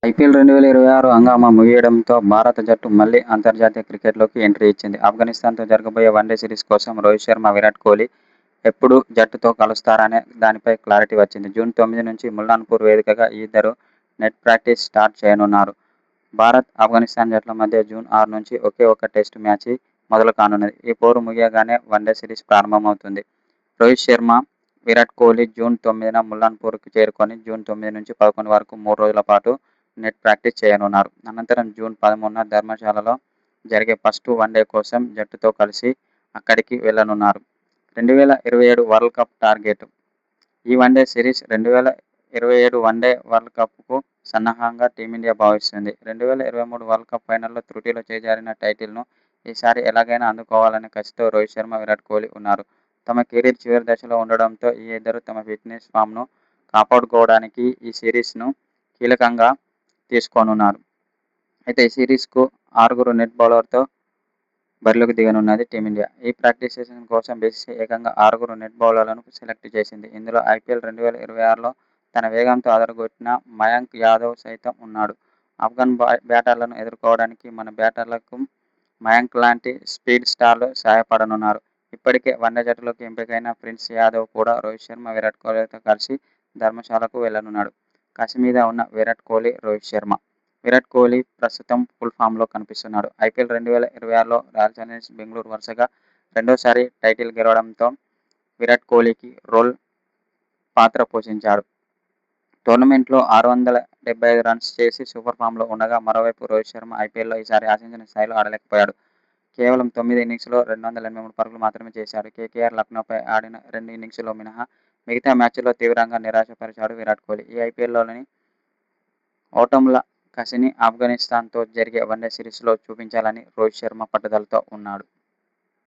IPL 2026 హంగామా ముగియడంతో భారత జట్టు మళ్లీ అంతర్జాతీయ క్రికెట్లోకి ఎంట్రీ ఇచ్చింది. ఆఫ్ఘనిస్తాన్తో జరగబోయే వన్డే సిరీస్ కోసం రోహిత్ శర్మ, విరాట్ కోహ్లీ ఎప్పుడు జట్టుతో కలుస్తారనే దానిపై క్లారిటీ వచ్చింది. జూన్ 9 నుంచి ముల్లాన్పూర్ వేదికగా ఈ ఇద్దరు నెట్ ప్రాక్టీస్ స్టార్ట్ చేయనున్నారు. భారత్, ఆఫ్ఘనిస్తాన్ జట్ల మధ్య జూన్ 6 నుంచి ఒకే ఒక్క టెస్టు మ్యాచీ మొదలు కానున్నది. ఈ పోరు ముగియగానే వన్డే సిరీస్ ప్రారంభమవుతుంది. రోహిత్ శర్మ, విరాట్ కోహ్లీ జూన్ 9న ముల్లాన్పూర్కు చేరుకొని జూన్ 9 నుంచి 11 వరకు 3 రోజుల పాటు నెట్ ప్రాక్టీస్ చేయనున్నారు. అనంతరం జూన్ 13న ధర్మశాలలో జరిగే ఫస్ట్ వన్డే కోసం జట్టుతో కలిసి అక్కడికి వెళ్లనున్నారు. 2027 వరల్డ్ కప్ టార్గెట్ ఈ వన్డే సిరీస్ 2027 వన్డే వరల్డ్ కప్కు సన్నాహంగా టీమిండియా భావిస్తుంది. 2023 వరల్డ్ కప్ ఫైనల్లో త్రుటిలో చేజారిన టైటిల్ను ఈసారి ఎలాగైనా అందుకోవాలనే కసితో రోహిత్ శర్మ, విరాట్ కోహ్లీ ఉన్నారు. తమ కెరీర్ చివరి దశలో ఉండడంతో ఈ ఇద్దరు తమ ఫిట్నెస్ ఫామ్ను కాపాడుకోవడానికి ఈ సిరీస్ను కీలకంగా తీసుకోనున్నారు. అయితే ఈ సిరీస్కు 6 నెట్ బౌలర్లతో బరిలోకి దిగనున్నది టీమిండియా. ఈ ప్రాక్టీస్ సెషన్ కోసం బీసీసీఐ ఏకంగా 6 నెట్ బౌలర్లను సెలెక్ట్ చేసింది. ఇందులో ఐపీఎల్ 2026లో తన వేగంతో అదరగొట్టిన మయాంక్ యాదవ్ సైతం ఉన్నాడు. ఆఫ్ఘన్ బ్యాటర్లను ఎదుర్కోవడానికి మన బ్యాటర్లకు మయాంక్ లాంటి స్పీడ్ స్టార్లు సాయపడనున్నారు. ఇప్పటికే వన్డే జట్టులోకి ఎంపికైన ప్రిన్స్ యాదవ్ కూడా రోహిత్ శర్మ, విరాట్ కోహ్లీలతో కలిసి ధర్మశాలకు వెళ్లనున్నాడు. కసిమీద ఉన్న విరాట్ కోహ్లీ, రోహిత్ శర్మ. విరాట్ కోహ్లీ ప్రస్తుతం ఫుల్ ఫామ్లో కనిపిస్తున్నాడు. ఐపీఎల్ 2026లో రాయల్ ఛాలెంజర్స్ బెంగళూరు వరుసగా రెండోసారి టైటిల్ గెలవడంతో విరాట్ కోహ్లీకి రోల్ పాత్ర పోషించాడు. టోర్నమెంట్లో 675 రన్స్ చేసి సూపర్ ఫామ్లో ఉండగా, మరోవైపు రోహిత్ శర్మ ఐపీఎల్లో ఈసారి ఆశించిన స్థాయిలో ఆడలేకపోయాడు. కేవలం 9 ఇన్నింగ్స్ల్లో 283 పరుగులు మాత్రమే చేశాడు. కేకేఆర్, లక్నోపై ఆడిన 2 ఇన్నింగ్స్ల్లో మినహా మిగతా మ్యాచ్ల్లో తీవ్రంగా నిరాశపరిచాడు విరాట్ కోహ్లీ. ఈ ఐపీఎల్లోని ఓటముల కసిని ఆఫ్ఘనిస్తాన్తో జరిగే వన్డే సిరీస్లో చూపించాలని రోహిత్ శర్మ పట్టుదలతో ఉన్నాడు.